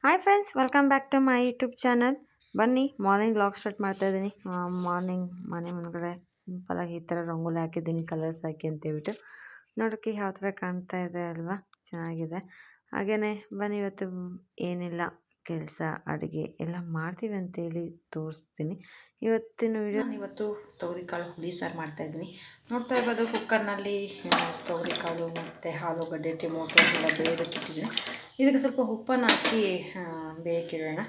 Hi friends, welcome back to my YouTube channel. ಬನ್ನಿ morning vlog start ಮಾಡ್ತಾಯಿದ್ದೀನಿ. Morning ಮನೆ ಮುಂದ್ಗಡೆ ಸಿಂಪಲಾಗಿ ಈ ಥರ ರಂಗೋಲಿ ಹಾಕಿದ್ದೀನಿ, ಕಲರ್ಸ್ ಹಾಕಿ ಅಂತೇಳ್ಬಿಟ್ಟು. ನೋಡೋಕ್ಕೆ ಯಾವ ಥರ ಕಾಣ್ತಾ ಇದೆ ಅಲ್ವಾ, ಚೆನ್ನಾಗಿದೆ. ಹಾಗೆಯೇ ಬನ್ನಿ ಇವತ್ತು ಏನಿಲ್ಲ ಕೆಲಸ ಅಡುಗೆ ಎಲ್ಲ ಮಾಡ್ತೀವಿ ಅಂತೇಳಿ ತೋರಿಸ್ತೀನಿ. ಇವತ್ತಿನ ವಿಡಿಯೋ ಇವತ್ತು ತೊಗರಿಕಾಳು ಹುಳಿ ಸಾರು ಮಾಡ್ತಾಯಿದ್ದೀನಿ. ನೋಡ್ತಾ ಇರ್ಬೋದು, ಕುಕ್ಕರ್ನಲ್ಲಿ ತೊಗರಿಕಾಳು ಮತ್ತು ಆಲೂಗಡ್ಡೆ, ಟೊಮೊಟೊ ಎಲ್ಲ ಬೇಯೋದಕ್ಕಿಟ್ಟಿದ್ದೀನಿ. ಇದಕ್ಕೆ ಸ್ವಲ್ಪ ಉಪ್ಪನ್ನು ಹಾಕಿ ಬೇಯಕ್ಕಿಡೋಣ.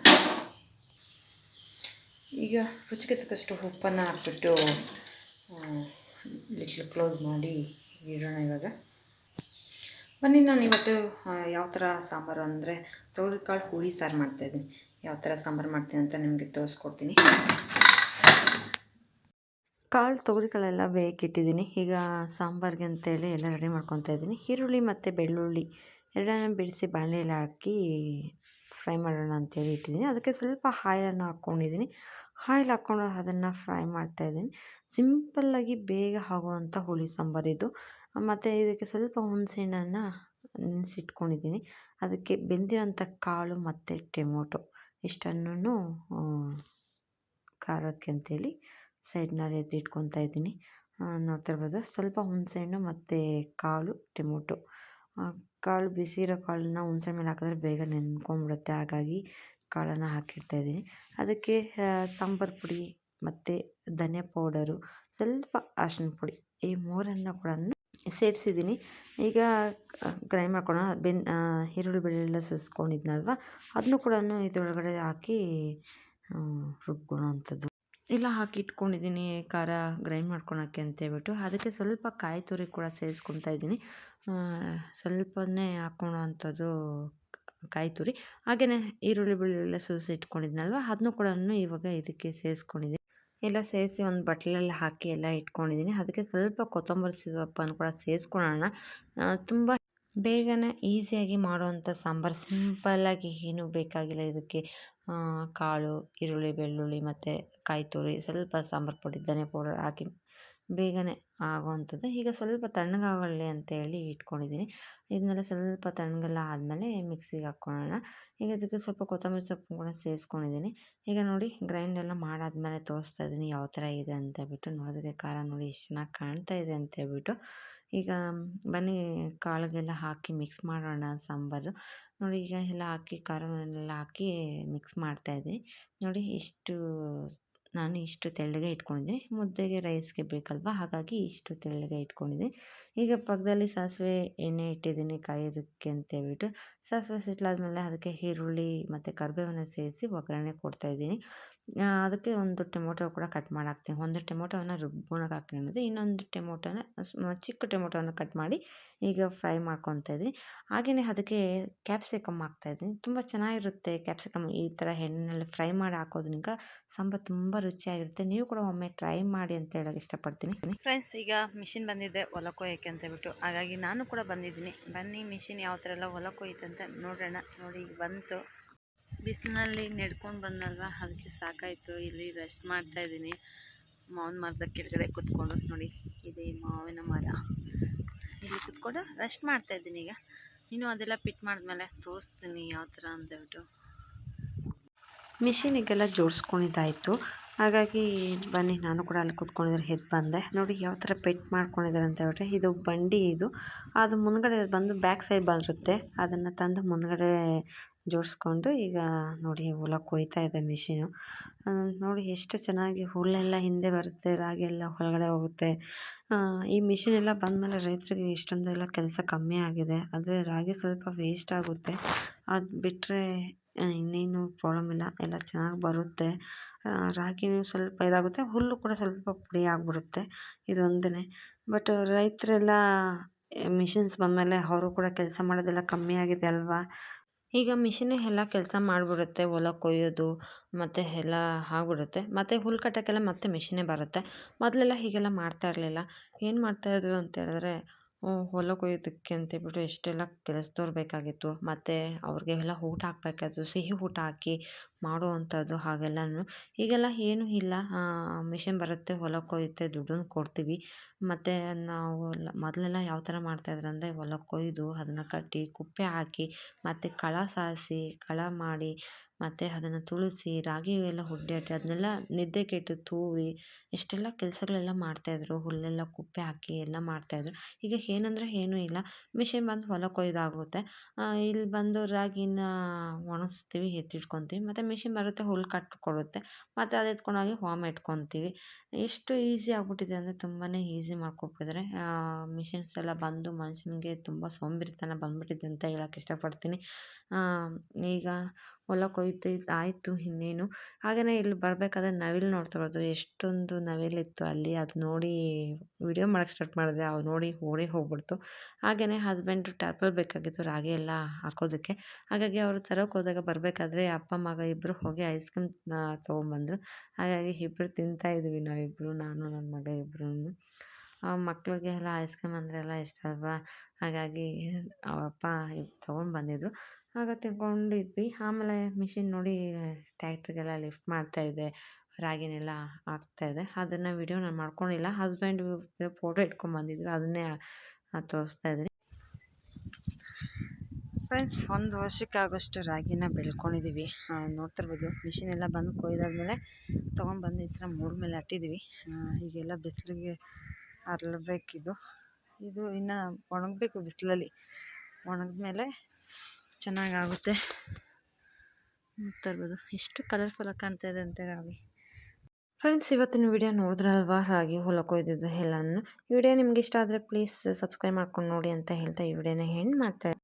ಈಗ ರುಚಿಗೆ ತಕ್ಕಷ್ಟು ಉಪ್ಪನ್ನು ಹಾಕ್ಬಿಟ್ಟು ಲಿಟ್ಲ್ ಕ್ಲೋಸ್ ಮಾಡಿ ಇಡೋಣ. ಇವಾಗ ಬನ್ನಿ, ನಾನು ಇವತ್ತು ಯಾವ ಥರ ಸಾಂಬಾರು ಅಂದರೆ ತೊಗರಿಕಾಳು ಹುಳಿ ಸಾರು ಮಾಡ್ತಾಯಿದ್ದೀನಿ. ಯಾವ ಥರ ಸಾಂಬಾರು ಮಾಡ್ತೀನಿ ಅಂತ ನಿಮಗೆ ತೋರಿಸ್ಕೊಡ್ತೀನಿ. ತೊಗರಿಕಾಳೆಲ್ಲ ಬೇಯಕ್ಕಿಟ್ಟಿದ್ದೀನಿ. ಈಗ ಸಾಂಬಾರಿಗೆ ಅಂತೇಳಿ ಎಲ್ಲ ರೆಡಿ ಮಾಡ್ಕೊತಾ ಇದ್ದೀನಿ. ಈರುಳ್ಳಿ ಮತ್ತು ಬೆಳ್ಳುಳ್ಳಿ ಎರಡನ್ನ ಬಿಡಿಸಿ ಬಾಣಲೆಯಲ್ಲಿ ಹಾಕಿ ಫ್ರೈ ಮಾಡೋಣ ಅಂತೇಳಿ ಇಟ್ಟಿದ್ದೀನಿ. ಅದಕ್ಕೆ ಸ್ವಲ್ಪ ಆಯಿಲನ್ನು ಹಾಕ್ಕೊಂಡಿದ್ದೀನಿ. ಆಯಿಲ್ ಹಾಕ್ಕೊಂಡು ಅದನ್ನು ಫ್ರೈ ಮಾಡ್ತಾಯಿದ್ದೀನಿ. ಸಿಂಪಲ್ಲಾಗಿ ಬೇಗ ಆಗುವಂಥ ಹುಳಿ ಸಾಂಬಾರಿದು. ಮತ್ತು ಇದಕ್ಕೆ ಸ್ವಲ್ಪ ಹುಣಸೆಹಣ್ಣನ್ನು ನೆನೆಸಿಟ್ಕೊಂಡಿದ್ದೀನಿ. ಅದಕ್ಕೆ ಬೆಂದಿರೋಂಥ ಕಾಳು ಮತ್ತು ಟೊಮೊಟೊ ಇಷ್ಟನ್ನೂ ಖಾರಕ್ಕೆ ಅಂತೇಳಿ ಸೈಡ್ನಲ್ಲಿ ಎತ್ತಿಟ್ಕೊತಾ ಇದ್ದೀನಿ. ನೋಡ್ತಾ ಇರ್ಬೋದು, ಸ್ವಲ್ಪ ಹುಣಸೆಹಣ್ಣು ಮತ್ತು ಕಾಳು ಟೊಮೊಟೊ. ಕಾಳು ಬಿಸಿ ಇರೋ ಕಾಳನ್ನ ಹುಣಸೆ ಮೇಲೆ ಹಾಕಿದ್ರೆ ಬೇಗ ನೆನ್ಕೊಂಡ್ಬಿಡುತ್ತೆ, ಹಾಗಾಗಿ ಕಾಳನ್ನು ಹಾಕಿಡ್ತಾಯಿದ್ದೀನಿ. ಅದಕ್ಕೆ ಸಾಂಬಾರು ಪುಡಿ ಮತ್ತು ಧನಿಯಾ ಪೌಡರು, ಸ್ವಲ್ಪ ಅರಿಶಿನ ಪುಡಿ, ಈ ಮೂರನ್ನು ಕೂಡ ಸೇರಿಸಿದ್ದೀನಿ. ಈಗ ಗ್ರೈಂಡ್ ಮಾಡ್ಕೊಳ್ಳೋಣ. ಈರುಳ್ಳಿ ಬೆಳ್ಳುಳ್ಳಿ ಸುಸ್ಕೊಂಡಿದ್ನಲ್ವ, ಅದನ್ನು ಕೂಡ ಇದರೊಳಗಡೆ ಹಾಕಿ ರುಬ್ಕೊಳ್ಳೋ ಅಂಥದ್ದು. ಎಲ್ಲ ಹಾಕಿ ಇಟ್ಕೊಂಡಿದ್ದೀನಿ ಖಾರ ಗ್ರೈಂಡ್ ಮಾಡ್ಕೊಳಕ್ಕೆ ಅಂತೇಳ್ಬಿಟ್ಟು. ಅದಕ್ಕೆ ಸ್ವಲ್ಪ ಕಾಯಿ ತುರಿ ಕೂಡ ಸೇರಿಸ್ಕೊತಾ ಇದ್ದೀನಿ. ಸ್ವಲ್ಪನೇ ಹಾಕ್ಕೊಳ್ಳೋ ಅಂಥದ್ದು ಕಾಯಿ ತುರಿ. ಹಾಗೆಯೇ ಈರುಳ್ಳಿ ಬೆಳ್ಳುಳ್ಳಿ ಇಟ್ಕೊಂಡಿದ್ನಲ್ವ, ಅದನ್ನು ಕೂಡ ಇವಾಗ ಇದಕ್ಕೆ ಸೇರಿಸ್ಕೊಂಡಿದ್ದೀನಿ. ಎಲ್ಲ ಸೇರಿಸಿ ಒಂದು ಬಟ್ಲಲ್ಲಿ ಹಾಕಿ ಎಲ್ಲ ಇಟ್ಕೊಂಡಿದ್ದೀನಿ. ಅದಕ್ಕೆ ಸ್ವಲ್ಪ ಕೊತ್ತಂಬರಿ ಸೊಪ್ಪನ್ನು ಕೂಡ ಸೇರಿಸ್ಕೊಳ್ಳೋಣ. ತುಂಬ ಬೇಗನೆ ಈಸಿಯಾಗಿ ಮಾಡುವಂಥ ಸಾಂಬಾರು, ಸಿಂಪಲ್ಲಾಗಿ ಏನೂ ಬೇಕಾಗಿಲ್ಲ ಇದಕ್ಕೆ. ಕಾಳು, ಈರುಳ್ಳಿ, ಬೆಳ್ಳುಳ್ಳಿ ಮತ್ತು ಕಾಯಿ ತುರಿ, ಸ್ವಲ್ಪ ಸಾಂಬಾರು ಪುಡಿ, ಧನಿಯಾ ಪೌಡರ್ ಹಾಕಿ ಬೇಗನೆ ಆಗೋವಂಥದ್ದು. ಈಗ ಸ್ವಲ್ಪ ತಣ್ಣಗಾಗಲಿ ಅಂತೇಳಿ ಇಟ್ಕೊಂಡಿದ್ದೀನಿ. ಇದನ್ನೆಲ್ಲ ಸ್ವಲ್ಪ ತಣ್ಣಗೆಲ್ಲ ಆದಮೇಲೆ ಮಿಕ್ಸಿಗೆ ಹಾಕ್ಕೊಳ್ಳೋಣ. ಈಗ ಅದಕ್ಕೆ ಸ್ವಲ್ಪ ಕೊತ್ತಂಬರಿ ಸೊಪ್ಪು ಕೂಡ ಸೇರಿಸ್ಕೊಂಡಿದ್ದೀನಿ. ಈಗ ನೋಡಿ, ಗ್ರೈಂಡ್ ಎಲ್ಲ ಮಾಡಾದ್ಮೇಲೆ ತೋರಿಸ್ತಾ ಇದ್ದೀನಿ ಯಾವ ಥರ ಇದೆ ಅಂತೇಳ್ಬಿಟ್ಟು. ನೋಡೋದಕ್ಕೆ ಖಾರ ನೋಡಿ ಎಷ್ಟು ಚೆನ್ನಾಗಿ ಕಾಣ್ತಾ ಇದೆ ಅಂತೇಳ್ಬಿಟ್ಟು. ಈಗ ಬನ್ನಿ ಕಾಳಿಗೆಲ್ಲ ಹಾಕಿ ಮಿಕ್ಸ್ ಮಾಡೋಣ ಸಾಂಬಾರು. ನೋಡಿ, ಈಗ ಎಲ್ಲ ಹಾಕಿ ಖಾರವನ್ನೆಲ್ಲ ಹಾಕಿ ಮಿಕ್ಸ್ ಮಾಡ್ತಾಯಿದ್ದೀನಿ. ನೋಡಿ, ನಾನು ಇಷ್ಟು ತೆಳ್ಳಗೆ ಇಟ್ಕೊಂಡಿದ್ದೀನಿ. ಮುದ್ದೆಗೆ ರೈಸ್ಗೆ ಬೇಕಲ್ವ, ಹಾಗಾಗಿ ಇಷ್ಟು ತೆಳ್ಳಗೆ ಇಟ್ಕೊಂಡಿದ್ದೀನಿ. ಈಗ ಪಕ್ಕದಲ್ಲಿ ಸಾಸಿವೆ ಎಣ್ಣೆ ಇಟ್ಟಿದ್ದೀನಿ ಕಾಯೋದಕ್ಕೆ ಅಂತೇಳ್ಬಿಟ್ಟು. ಸಾಸಿವೆ ಸಿಟ್ಲಾದ್ಮೇಲೆ ಅದಕ್ಕೆ ಈರುಳ್ಳಿ ಮತ್ತು ಕರಿಬೇವನ್ನು ಸೇರಿಸಿ ಒಗ್ಗರಣೆ ಕೊಡ್ತಾಯಿದ್ದೀನಿ. ಅದಕ್ಕೆ ಒಂದು ಟೊಮೊಟೊ ಕೂಡ ಕಟ್ ಮಾಡಿ ಹಾಕ್ತೀನಿ. ಒಂದು ಟೊಮೊಟೊವನ್ನು ರುಬ್ಬೋಣಕ್ಕೆ ಹಾಕ್ಕೊಂಡಿದ್ದೆ, ಇನ್ನೊಂದು ಟೊಮೊಟೊನ ಚಿಕ್ಕ ಟೊಮೊಟೊವನ್ನು ಕಟ್ ಮಾಡಿ ಈಗ ಫ್ರೈ ಮಾಡ್ಕೊತಾ ಇದ್ದೀನಿ. ಹಾಗೆಯೇ ಅದಕ್ಕೆ ಕ್ಯಾಪ್ಸಿಕಮ್ ಹಾಕ್ತಾಯಿದ್ದೀನಿ. ತುಂಬ ಚೆನ್ನಾಗಿರುತ್ತೆ ಕ್ಯಾಪ್ಸಿಕಮ್ ಈ ಥರ ಎಣ್ಣೆಯಲ್ಲಿ ಫ್ರೈ ಮಾಡಿ ಹಾಕೋದ್ರಿಂದ ಸಾಂಬಾರು ತುಂಬ ರುಚಿಯಾಗಿರುತ್ತೆ. ನೀವು ಕೂಡ ಒಮ್ಮೆ ಟ್ರೈ ಮಾಡಿ ಅಂತ ಹೇಳೋಕ್ಕೆ ಇಷ್ಟಪಡ್ತೀನಿ. ಫ್ರೆಂಡ್ಸ್, ಈಗ ಮಿಷಿನ್ ಬಂದಿದೆ ಹೊಲ ಕೊಯ್ಯೋಕ್ಕೆ ಅಂತೇಳ್ಬಿಟ್ಟು, ಹಾಗಾಗಿ ನಾನು ಕೂಡ ಬಂದಿದ್ದೀನಿ. ಬನ್ನಿ ಮಿಷಿನ್ ಯಾವ ಥರ ಎಲ್ಲ ಹೊಲ ಕೊಯ್ಯುತ್ತಂತ ನೋಡೋಣ. ನೋಡಿ, ಈಗ ಬಂತು. ಬಿಸಿಲಿನಲ್ಲಿ ನೆಡ್ಕೊಂಡು ಬಂದಲ್ವ, ಅದಕ್ಕೆ ಸಾಕಾಯಿತು. ಇಲ್ಲಿ ರೆಸ್ಟ್ ಮಾಡ್ತಾಯಿದ್ದೀನಿ ಮಾವಿನ ಮರದ ಕೆಳಗಡೆ ಕುತ್ಕೊಂಡು. ನೋಡಿ, ಇದೆ ಮಾವಿನ ಮರ, ಇಲ್ಲಿ ಕುತ್ಕೊಂಡು ರೆಸ್ಟ್ ಮಾಡ್ತಾಯಿದ್ದೀನಿ. ಈಗ ಇನ್ನು ಅದೆಲ್ಲ ಪಿಟ್ ಮಾಡಿದ್ಮೇಲೆ ತೋರಿಸ್ತೀನಿ ಯಾವ ಥರ ಅಂತೇಳ್ಬಿಟ್ಟು. ಮಿಷಿನಿಗೆಲ್ಲ ಜೋಡಿಸ್ಕೊಂಡಿದ್ದಾಯಿತು, ಹಾಗಾಗಿ ಬನ್ನಿ ನಾನು ಕೂಡ ಅಲ್ಲಿ ಕುತ್ಕೊಂಡಿದ್ರೆ ಎದ್ದು ಬಂದೆ. ನೋಡಿ ಯಾವ ಥರ ಪೆಟ್ ಮಾಡ್ಕೊಂಡಿದ್ದಾರೆ ಅಂತ ಹೇಳ್ಬಿಟ್ರೆ, ಇದು ಬಂಡಿ, ಅದು ಮುಂದ್ಗಡೆ ಬಂದು ಬ್ಯಾಕ್ ಸೈಡ್ ಬರುತ್ತೆ. ಅದನ್ನು ತಂದು ಮುಂದ್ಗಡೆ ಜೋಡಿಸ್ಕೊಂಡು ಈಗ ನೋಡಿ ಹೊಲ ಕೊಯ್ತಾ ಇದೆ ಮಿಷಿನು. ನೋಡಿ ಎಷ್ಟು ಚೆನ್ನಾಗಿ ಹುಲ್ಲೆಲ್ಲ ಹಿಂದೆ ಬರುತ್ತೆ, ರಾಗಿ ಎಲ್ಲ ಒಳಗಡೆ ಹೋಗುತ್ತೆ. ಈ ಮಿಷಿನ್ ಎಲ್ಲ ಬಂದಮೇಲೆ ರೈತರಿಗೆ ಇಷ್ಟೊಂದೆಲ್ಲ ಕೆಲಸ ಕಮ್ಮಿ ಆಗಿದೆ. ಆದರೆ ರಾಗಿ ಸ್ವಲ್ಪ ವೇಸ್ಟ್ ಆಗುತ್ತೆ, ಅದು ಬಿಟ್ಟರೆ ಇನ್ನೇನು ಪ್ರಾಬ್ಲಮ್ ಇಲ್ಲ, ಎಲ್ಲ ಚೆನ್ನಾಗಿ ಬರುತ್ತೆ. ರಾಗಿನೂ ಸ್ವಲ್ಪ ಇದಾಗುತ್ತೆ, ಹುಲ್ಲು ಕೂಡ ಸ್ವಲ್ಪ ಪುಡಿ ಆಗಿಬಿಡುತ್ತೆ, ಇದೊಂದೇ. ಬಟ್ ರೈತರೆಲ್ಲ ಮಿಷಿನ್ಸ್ ಬಂದಮೇಲೆ ಅವರು ಕೂಡ ಕೆಲಸ ಮಾಡೋದೆಲ್ಲ ಕಮ್ಮಿ ಆಗಿದೆ ಅಲ್ವಾ. ಈಗ ಮಿಷಿನೇ ಎಲ್ಲ ಕೆಲಸ ಮಾಡಿಬಿಡುತ್ತೆ, ಹೊಲ ಕೊಯ್ಯೋದು ಮತ್ತು ಎಲ್ಲ ಆಗಿಬಿಡುತ್ತೆ. ಮತ್ತು ಹುಲ್ಲು ಕಟ್ಟೋಕ್ಕೆಲ್ಲ ಮತ್ತೆ ಮಿಷಿನೇ ಬರುತ್ತೆ. ಮೊದಲೆಲ್ಲ ಹೀಗೆಲ್ಲ ಮಾಡ್ತಾ ಇರಲಿಲ್ಲ. ಏನು ಮಾಡ್ತಾಯಿದ್ರು ಅಂತ ಹೇಳಿದ್ರೆ, ಹೊಲ ಕೊಯ್ಯೋದಕ್ಕೆ ಅಂತೇಳ್ಬಿಟ್ಟು ಎಷ್ಟೆಲ್ಲ ಕೆಲಸದವ್ರು ಬೇಕಾಗಿತ್ತು. ಮತ್ತು ಅವ್ರಿಗೆಲ್ಲ ಊಟ ಹಾಕ್ಬೇಕಾಯ್ತು, ಸಿಹಿ ಊಟ ಹಾಕಿ ಮಾಡುವಂಥದ್ದು ಹಾಗೆಲ್ಲನೂ. ಈಗೆಲ್ಲ ಏನೂ ಇಲ್ಲ. ಮಿಷಿನ್ ಬರುತ್ತೆ, ಹೊಲ ಕೊಯ್ಯುತ್ತೆ, ದುಡ್ಡನ್ನು ಕೊಡ್ತೀವಿ. ಮತ್ತು ನಾವು ಮೊದಲೆಲ್ಲ ಯಾವ ಥರ ಮಾಡ್ತಾಯಿದ್ರು ಅಂದರೆ ಹೊಲ ಕೊಯ್ದು ಅದನ್ನು ಕಟ್ಟಿ ಕುಪ್ಪೆ ಹಾಕಿ ಮತ್ತು ಕಳೆ ಸಾರಿಸಿ ಕಳೆ ಮಾಡಿ ಮತ್ತು ಅದನ್ನು ತುಳಿಸಿ ರಾಗಿ ಎಲ್ಲ ಹುಡ್ಯಾಟಿ ಅದನ್ನೆಲ್ಲ ನಿದ್ದೆ ಕೆಟ್ಟು ತೂವಿ ಇಷ್ಟೆಲ್ಲ ಕೆಲಸಗಳೆಲ್ಲ ಮಾಡ್ತಾಯಿದ್ರು. ಹುಲ್ಲೆಲ್ಲ ಕುಪ್ಪೆ ಹಾಕಿ ಎಲ್ಲ ಮಾಡ್ತಾಯಿದ್ರು. ಈಗ ಏನಂದರೆ ಏನೂ ಇಲ್ಲ. ಮಿಷಿನ್ ಬಂದು ಹೊಲ ಕೊಯ್ದಾಗುತ್ತೆ. ಇಲ್ಲಿ ಬಂದು ರಾಗಿನ ಒಣಗಿಸ್ತೀವಿ, ಎತ್ತಿಟ್ಕೊತೀವಿ. ಮತ್ತು ಮಿಷಿನ್ ಬರುತ್ತೆ, ಹುಲ್ಲು ಕಟ್ಟಿ ಕೊಡುತ್ತೆ. ಮತ್ತು ಅದು ಎತ್ಕೊಂಡೋಗಿ ಹೊಮ ಇಟ್ಕೊತೀವಿ. ಎಷ್ಟು ಈಸಿ ಆಗ್ಬಿಟ್ಟಿದೆ ಅಂದರೆ ತುಂಬಾ ಈಸಿ ಮಾಡ್ಕೊಟ್ಬಿಟ್ಟಿದ್ದಾರೆ. ಮಿಷಿನ್ಸ್ ಎಲ್ಲ ಬಂದು ಮನುಷ್ಯನಿಗೆ ತುಂಬ ಸೋಂಬೇರಿತನ ಬಂದ್ಬಿಟ್ಟಿದೆ ಅಂತ ಹೇಳಕ್ಕೆ ಇಷ್ಟಪಡ್ತೀನಿ. ಈಗ ಹೊಲ ಕೊಯ್ದಿದ್ದು ಆಯಿತು, ಇನ್ನೇನು. ಹಾಗೆಯೇ ಇಲ್ಲಿ ಬರಬೇಕಾದ್ರೆ ನವಿಲು ನೋಡ್ತಿರೋದು, ಎಷ್ಟೊಂದು ನವಿಲಿತ್ತು ಅಲ್ಲಿ. ಅದು ನೋಡಿ ವಿಡಿಯೋ ಮಾಡೋಕ್ಕೆ ಸ್ಟಾರ್ಟ್ ಮಾಡಿದೆ, ಅವು ನೋಡಿ ಓಡಿ ಹೋಗ್ಬಿಡ್ತು. ಹಾಗೆಯೇ ಹಸ್ಬೆಂಡು ಟಾರ್ಪಲ್ ಬೇಕಾಗಿತ್ತು ರಾಗಿ ಎಲ್ಲ ಹಾಕೋದಕ್ಕೆ. ಹಾಗಾಗಿ ಅವರು ತರೋಕೆ ಹೋದಾಗ ಬರಬೇಕಾದ್ರೆ ಅಪ್ಪ ಮಗ ಇಬ್ಬರು ಹೋಗಿ ಐಸ್ ಕ್ರೀಮ್ ತೊಗೊಂಬಂದರು. ಹಾಗಾಗಿ ಇಬ್ಬರು ತಿಂತಾಯಿದ್ವಿ ನಾವಿಬ್ಬರು, ನಾನು ನನ್ನ ಮಗ ಇಬ್ಬರೂ. ಮಕ್ಳಿಗೆ ಎಲ್ಲ ಐಸ್ ಕ್ರೀಮ್ ಅಂದರೆ ಎಲ್ಲ ಇಷ್ಟ ಅಲ್ವಾ. ಹಾಗಾಗಿ ಅವಪ್ಪ ತೊಗೊಂಡು ಬಂದಿದ್ದರು. ಆಗ ತಿನ್ಕೊಂಡಿದ್ವಿ. ಆಮೇಲೆ ಮಿಷಿನ್ ನೋಡಿ ಟ್ಯಾಕ್ಟ್ರಿಗೆಲ್ಲ ಲಿಫ್ಟ್ ಮಾಡ್ತಾಯಿದೆ, ರಾಗಿನೆಲ್ಲ ಹಾಕ್ತಾಯಿದೆ. ಅದನ್ನು ವಿಡಿಯೋ ನಾನು ಮಾಡ್ಕೊಂಡಿಲ್ಲ. ಹಸ್ಬೆಂಡು ಫೋಟೋ ಇಟ್ಕೊಂಬಂದಿದ್ರು, ಅದನ್ನೇ ತೋರಿಸ್ತಾ ಇದ್ದೀನಿ. ಫ್ರೆಂಡ್ಸ್, 1 ವರ್ಷಕ್ಕಾಗೋಷ್ಟು ರಾಗಿನ ಬೆಳ್ಕೊಂಡಿದ್ದೀವಿ. ನೋಡ್ತಿರ್ಬೋದು. ಮಿಷಿನ್ ಎಲ್ಲ ಬಂದು ಕೊಯ್ದಾದ್ಮೇಲೆ ತೊಗೊಂಡ್ಬಂದು ಈ ಥರ ಮೂಡ್ ಮೇಲೆ ಅಟ್ಟಿದ್ದೀವಿ. ಹೀಗೆಲ್ಲ ಬಿಸಿಲಿಗೆ ಹರಳಬೇಕಿದು. ಇದು ಇನ್ನು ಒಣಗಬೇಕು ಬಿಸಿಲಲ್ಲಿ. ಒಣಗಿದ್ಮೇಲೆ ಚೆನ್ನಾಗಾಗುತ್ತೆ. ನೋಡ್ತಾ ಇರ್ಬೋದು ಎಷ್ಟು ಕಲರ್ಫುಲ್ಲಾಗಿ ಕಾಣ್ತಾ ಇದೆ ಅಂತ ರಾಗಿ. ಫ್ರೆಂಡ್ಸ್, ಇವತ್ತಿನ ವಿಡಿಯೋ ನೋಡಿದ್ರಲ್ವಾ, ರಾಗಿ ಹೊಲ ಕೊಯ್ದಿದ್ದು ಎಲ್ಲನೂ. ಈ ವಿಡಿಯೋ ನಿಮ್ಗೆ ಇಷ್ಟ ಆದರೆ ಪ್ಲೀಸ್ ಸಬ್ಸ್ಕ್ರೈಬ್ ಮಾಡ್ಕೊಂಡು ನೋಡಿ ಅಂತ ಹೇಳ್ತಾ ಈ ವಿಡಿಯೋನ ಎಂಡ್ ಮಾಡ್ತಾ